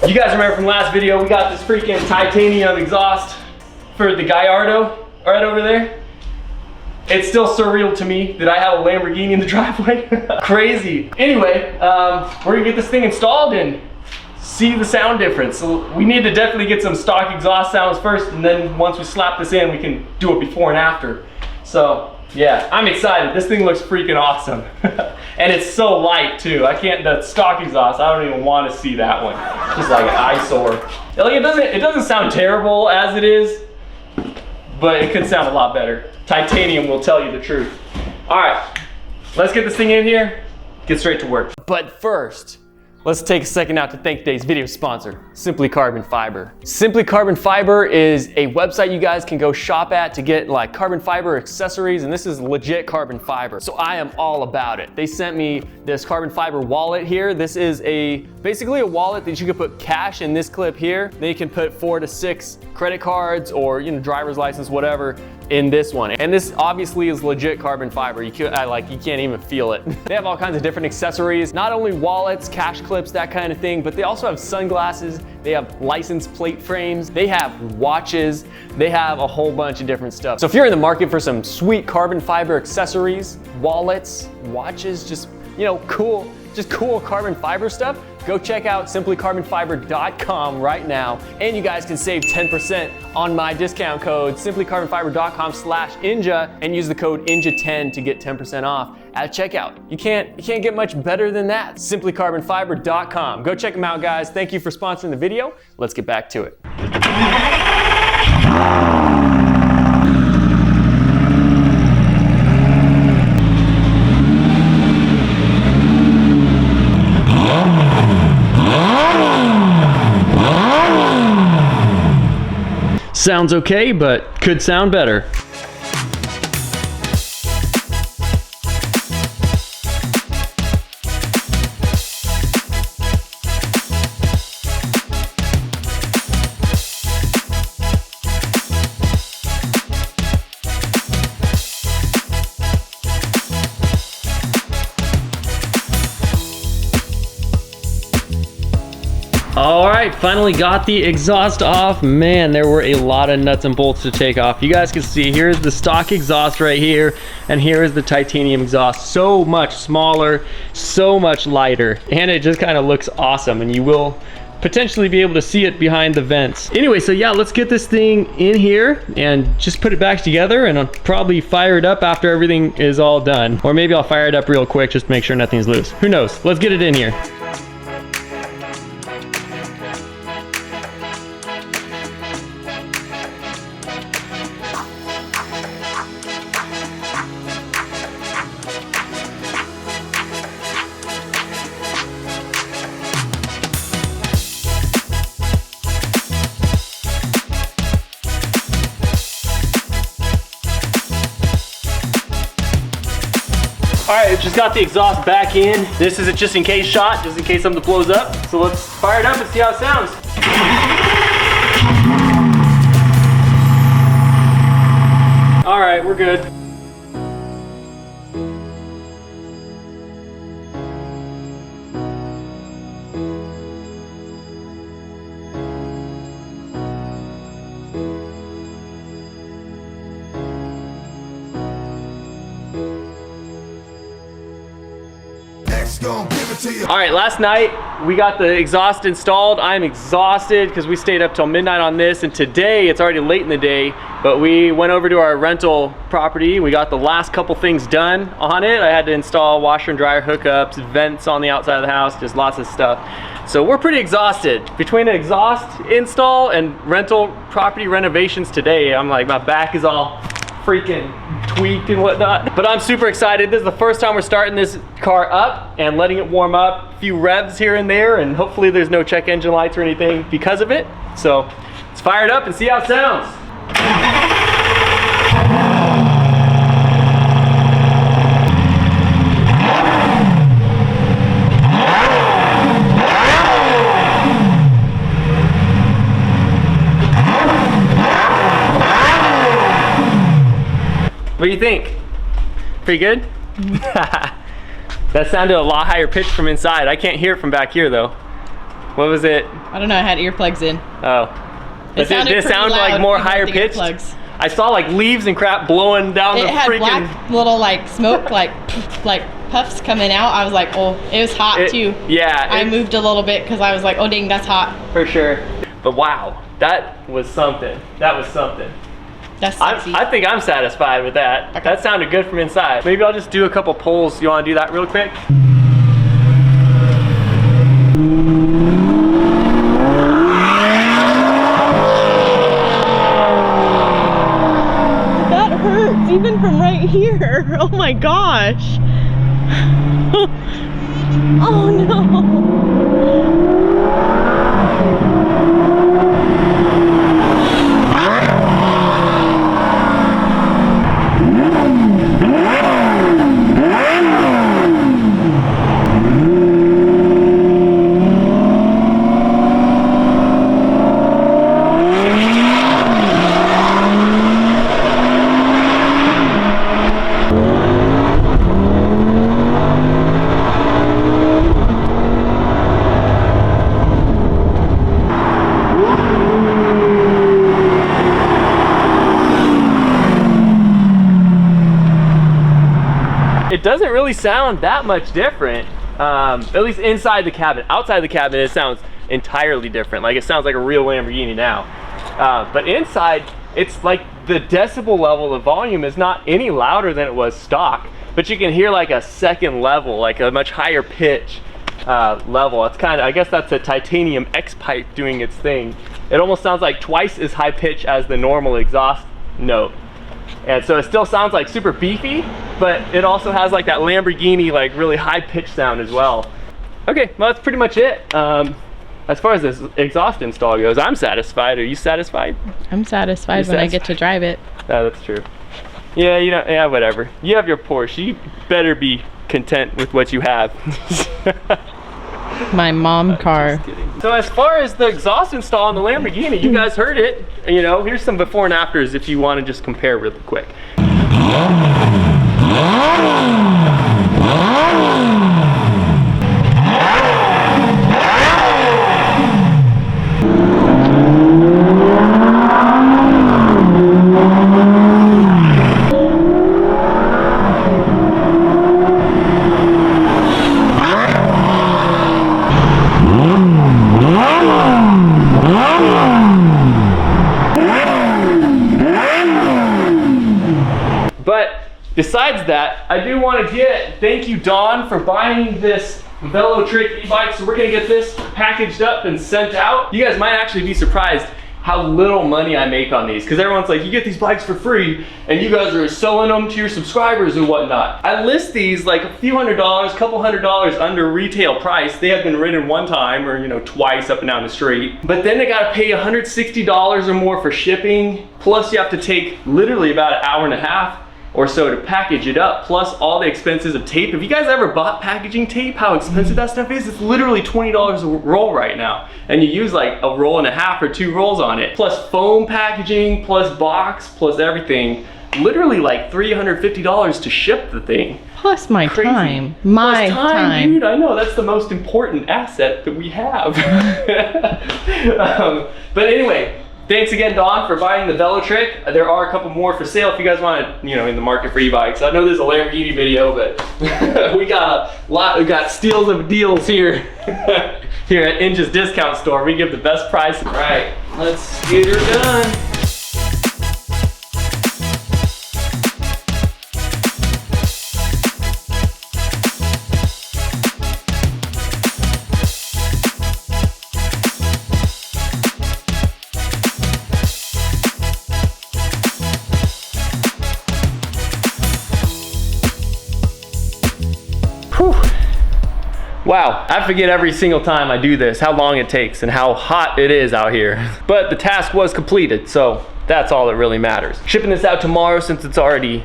You guys remember from last video, we got this freaking titanium exhaust for the Gallardo right over there. It's still surreal to me that I have a Lamborghini in the driveway. Crazy. Anyway, we're gonna get this thing installed and see the sound difference. So we need to definitely get some stock exhaust sounds first, and then once we slap this in, we can do it before and after. So yeah, I'm excited. This thing looks freaking awesome. And it's so light too. The stock exhaust, I don't even want to see that one. It's just like an eyesore. Like it doesn't sound terrible as it is, but it could sound a lot better. Titanium will tell you the truth. All right, let's get this thing in here, get straight to work. But first, let's take a second out to thank today's video sponsor, Simply Carbon Fiber. Simply Carbon Fiber is a website you guys can go shop at to get like carbon fiber accessories, and this is legit carbon fiber. So I am all about it. They sent me this carbon fiber wallet here. This is basically a wallet that you can put cash in this clip here. Then you can put 4 to 6 credit cards or driver's license, whatever, in this one. And this obviously is legit carbon fiber. You can't even feel it. They have all kinds of different accessories, not only wallets, cash clips, that kind of thing, but they also have sunglasses, they have license plate frames, they have watches, they have a whole bunch of different stuff. So if you're in the market for some sweet carbon fiber accessories, wallets, watches, just cool carbon fiber stuff, go check out simplycarbonfiber.com right now, and you guys can save 10% on my discount code simplycarbonfiber.com/Inja and use the code Inja10 to get 10% off at checkout. You can't get much better than that. simplycarbonfiber.com. Go check them out, guys. Thank you for sponsoring the video. Let's get back to it. Sounds okay, but could sound better. All right, finally got the exhaust off. Man, there were a lot of nuts and bolts to take off. You guys can see, here's the stock exhaust right here, and here is the titanium exhaust. So much smaller, so much lighter, and it just kind of looks awesome, and you will potentially be able to see it behind the vents. Anyway, so yeah, let's get this thing in here and just put it back together, and I'll probably fire it up after everything is all done. Or maybe I'll fire it up real quick just to make sure nothing's loose. Who knows? Let's get it in here. All right, just got the exhaust back in. This is a just in case shot, just in case something blows up. So let's fire it up and see how it sounds. All right, we're good. All right, last night we got the exhaust installed. I'm exhausted because we stayed up till midnight on this, and today it's already late in the day, but we went over to our rental property. We got the last couple things done on it. I had to install washer and dryer hookups, vents on the outside of the house, just lots of stuff. So we're pretty exhausted. Between an exhaust install and rental property renovations today, I'm like, my back is all freaking tweaked and whatnot. But I'm super excited. This is the first time we're starting this car up and letting it warm up. A few revs here and there, and hopefully there's no check engine lights or anything because of it. So let's fire it up and see how it sounds. What do you think? Pretty good? That sounded a lot higher pitched from inside. I can't hear it from back here though. What was it? I don't know, I had earplugs in. Oh. It Did it sound like more higher pitched? I saw like leaves and crap blowing down the freaking... It had black little like smoke, like puffs coming out. I was like, oh, it was hot too. Yeah. I moved a little bit because I was like, oh dang, that's hot. For sure. But wow, that was something. That was something. That's sexy. I think I'm satisfied with that. Okay. That sounded good from inside. Maybe I'll just do a couple pulls. You want to do that real quick? Even from right here. Oh my gosh. Oh no. It doesn't really sound that much different, at least inside the cabin. Outside the cabin, it sounds entirely different. Like it sounds like a real Lamborghini now. But inside, it's like the decibel level of volume is not any louder than it was stock, but you can hear like a second level, like a much higher pitch level. It's kind of, I guess that's a titanium X pipe doing its thing. It almost sounds like twice as high pitch as the normal exhaust note. And so it still sounds like super beefy, but it also has like that Lamborghini, like really high pitch sound as well. Okay, well that's pretty much it. As far as this exhaust install goes, I'm satisfied. Are you satisfied? I'm satisfied when I get to drive it. Oh, that's true. Yeah, you know, yeah, whatever. You have your Porsche. You better be content with what you have. My mom car. So as far as the exhaust install on the Lamborghini, you guys heard it. You know, here's some before and afters if you want to just compare really quick. Besides that, I do want to thank you, Dawn, for buying this Velotric e-bike. So we're gonna get this packaged up and sent out. You guys might actually be surprised how little money I make on these, because everyone's like, you get these bikes for free and you guys are selling them to your subscribers and whatnot. I list these like a few $100s, couple $100 under retail price. They have been ridden one time or, you know, twice up and down the street. But then they gotta pay $160 or more for shipping. Plus you have to take literally about an hour and a half or so to package it up, plus all the expenses of tape. Have you guys ever bought packaging tape, how expensive that stuff is? It's literally $20 a roll right now. And you use like a roll and a half or 2 rolls on it. Plus foam packaging, plus box, plus everything. Literally like $350 to ship the thing. Plus my time. My time. Dude, I know, that's the most important asset that we have. But anyway, thanks again, Dawn, for buying the Velotric. There are a couple more for sale if you guys want to, you know, in the market for e-bikes. I know there's a Lamborghini video, but we got a lot. We got steals of deals here. Here at Inja's discount store, we give the best price. All right, let's get her done. Wow, I forget every single time I do this how long it takes and how hot it is out here. But the task was completed, so that's all that really matters. Shipping this out tomorrow since it's already,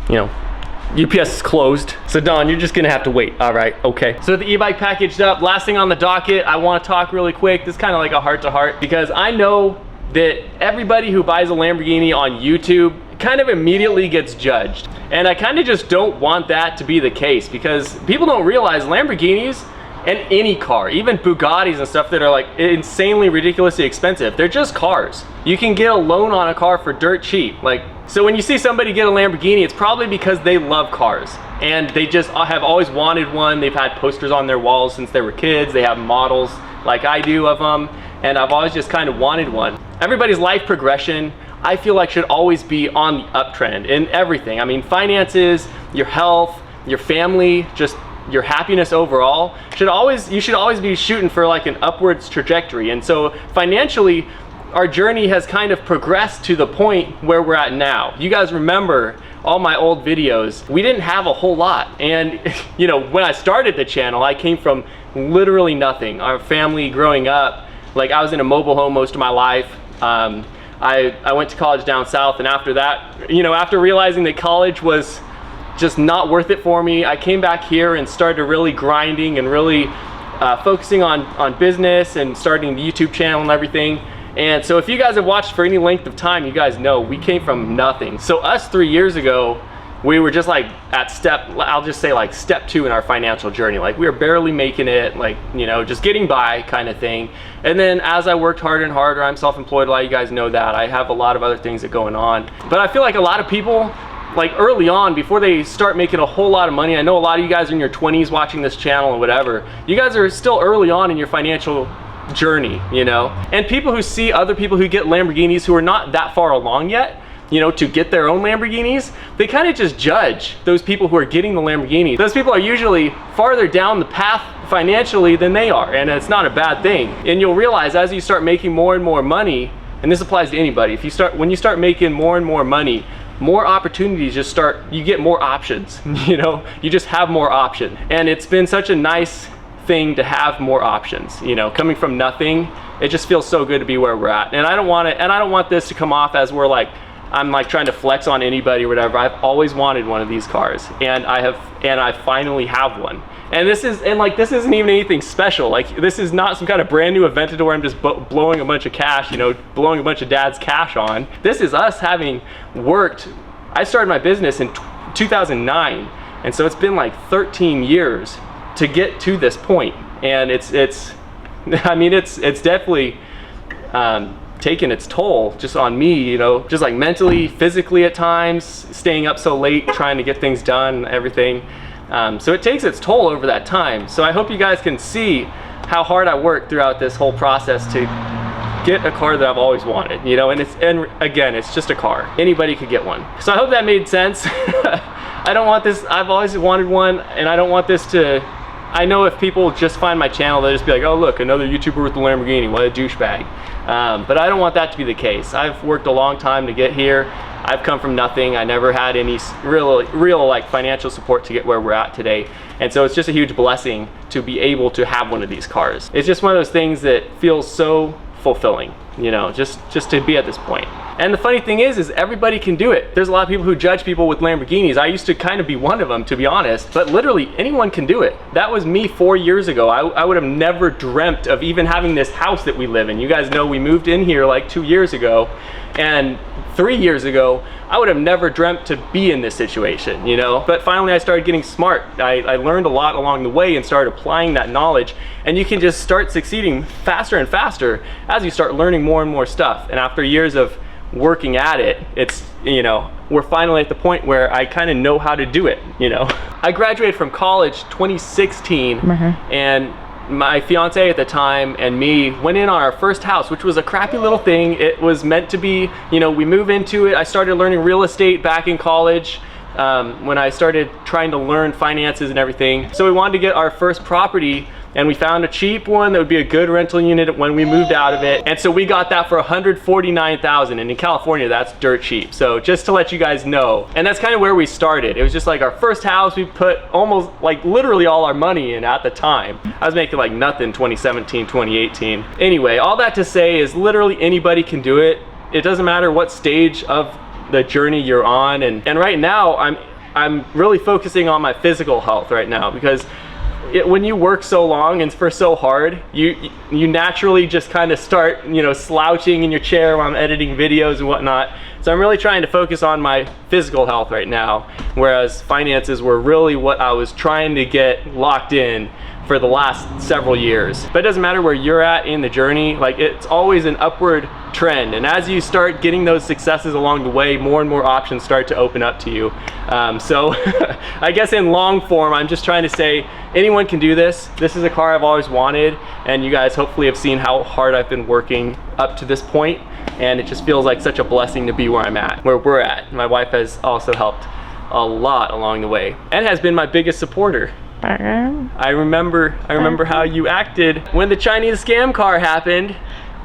you know, UPS is closed. So Dawn, you're just gonna have to wait. All right, okay. So the e-bike packaged up. Last thing on the docket, I wanna talk really quick. This is kind of like a heart-to-heart because I know that everybody who buys a Lamborghini on YouTube kind of immediately gets judged. And I kind of just don't want that to be the case because people don't realize Lamborghinis And any car, even Bugattis and stuff that are like insanely ridiculously expensive, they're just cars. You can get a loan on a car for dirt cheap. Like, so when you see somebody get a Lamborghini, it's probably because they love cars and they just have always wanted one. They've had posters on their walls since they were kids. They have models like I do of them, and I've always just kind of wanted one. Everybody's life progression, I feel like, should always be on the uptrend in everything. I mean, finances, your health, your family, just your happiness overall you should always be shooting for like an upwards trajectory. And so financially, our journey has kind of progressed to the point where we're at now. You guys remember all my old videos, we didn't have a whole lot. And you know, when I started the channel, I came from literally nothing. Our family growing up, like I was in a mobile home most of my life. I went to college down south, and after that, you know, after realizing that college was just not worth it for me, I came back here and started really grinding and really focusing on business and starting the YouTube channel and everything. And so if you guys have watched for any length of time, you guys know we came from nothing. So us 3 years ago, we were just like at I'll just say like step 2 in our financial journey. Like we were barely making it, like, you know, just getting by kind of thing. And then as I worked harder and harder, I'm self-employed, a lot of you guys know that. I have a lot of other things that going on. But I feel like a lot of people, like early on, before they start making a whole lot of money, I know a lot of you guys are in your 20s watching this channel or whatever, you guys are still early on in your financial journey, you know? And people who see other people who get Lamborghinis who are not that far along yet, you know, to get their own Lamborghinis, they kind of just judge those people who are getting the Lamborghini. Those people are usually farther down the path financially than they are, and it's not a bad thing. And you'll realize as you start making more and more money, and this applies to anybody, when you start making more and more money, more opportunities just start, you get more options, you know, you just have more options. And it's been such a nice thing to have more options, you know, coming from nothing, it just feels so good to be where we're at. And I don't want this to come off as I'm like trying to flex on anybody or whatever. I've always wanted one of these cars, and I finally have one. And this isn't even anything special. Like, this is not some kind of brand new event where I'm just blowing a bunch of cash, you know, blowing a bunch of dad's cash on. This is us having worked. I started my business in 2009, and so it's been like 13 years to get to this point. And it's I mean, it's definitely taken its toll just on me, you know, just like mentally, physically at times, staying up so late trying to get things done, everything. So it takes its toll over that time. So I hope you guys can see how hard I worked throughout this whole process to get a car that I've always wanted, you know. And again, it's just a car. Anybody could get one. So I hope that made sense. I don't want this, I've always wanted one, and I don't want this to, I know if people just find my channel, they'll just be like, oh look, another YouTuber with a Lamborghini, what a douchebag. But I don't want that to be the case. I've worked a long time to get here. I've come from nothing. I never had any real like financial support to get where we're at today. And so it's just a huge blessing to be able to have one of these cars. It's just one of those things that feels so fulfilling, you know, just to be at this point. And the funny thing is everybody can do it. There's a lot of people who judge people with Lamborghinis. I used to kind of be one of them, to be honest, but literally anyone can do it. That was me 4 years ago. I would have never dreamt of even having this house that we live in. You guys know we moved in here like 2 years ago, and 3 years ago, I would have never dreamt to be in this situation, you know? But finally I started getting smart. I learned a lot along the way and started applying that knowledge, and you can just start succeeding faster and faster as you start learning more and more stuff. And after years of working at it, it's, you know, we're finally at the point where I kind of know how to do it, you know. I graduated from college 2016, and my fiance at the time and me went in on our first house, which was a crappy little thing. It was meant to be, you know, we move into it. I started learning real estate back in college when I started trying to learn finances and everything. So we wanted to get our first property, and we found a cheap one that would be a good rental unit when we moved out of it. And so we got that for $149,000, and in California that's dirt cheap. So just to let you guys know, and that's kind of where we started. It was just like our first house. We put almost like literally all our money in at the time. I was making like nothing 2017, 2018. Anyway, all that to say is literally anybody can do it. It doesn't matter what stage of the journey you're on. And right now I'm really focusing on my physical health right now, because when you work so long and for so hard, you naturally just kind of start, you know, slouching in your chair while I'm editing videos and whatnot. So I'm really trying to focus on my physical health right now, whereas finances were really what I was trying to get locked in for the last several years. But it doesn't matter where you're at in the journey, like it's always an upward trend. And as you start getting those successes along the way, more and more options start to open up to you. So I guess in long form, I'm just trying to say anyone can do this. This is a car I've always wanted, and you guys hopefully have seen how hard I've been working up to this point, and it just feels like such a blessing to be where I'm at, where we're at. My wife has also helped a lot along the way and has been my biggest supporter. I remember how you acted when the Chinese scam car happened.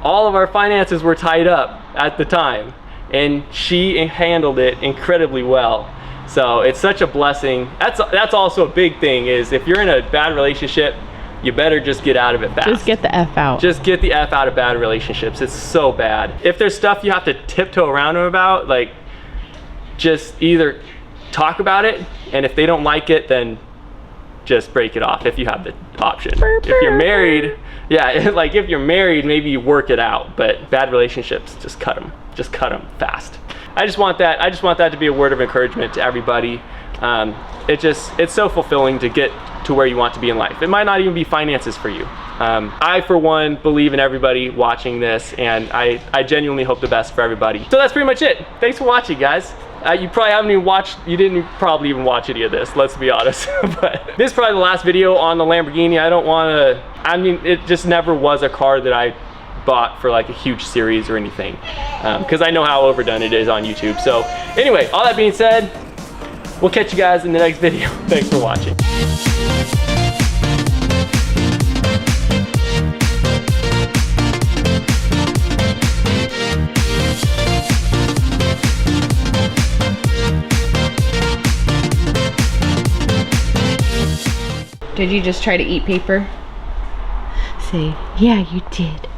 All of our finances were tied up at the time, and she handled it incredibly well. So it's such a blessing. That's also a big thing, is if you're in a bad relationship, you better just get out of it fast. Just get the F out. Just get the F out of bad relationships. It's so bad. If there's stuff you have to tiptoe around them about, like, just either talk about it, and if they don't like it, then just break it off if you have the option. If you're married, yeah, like if you're married, maybe you work it out, but bad relationships, just cut them. Just cut them fast. I just want that to be a word of encouragement to everybody. It's so fulfilling to get to where you want to be in life. It might not even be finances for you. I, for one, believe in everybody watching this, and I genuinely hope the best for everybody. So that's pretty much it. Thanks for watching, guys. You probably haven't even watched, you didn't probably even watch any of this, let's be honest. But this is probably the last video on the Lamborghini. I don't want to, I mean, it just never was a car that I bought for like a huge series or anything, because I know how overdone it is on YouTube. So anyway, all that being said, we'll catch you guys in the next video. Thanks for watching. Did you just try to eat paper? Say, yeah, you did.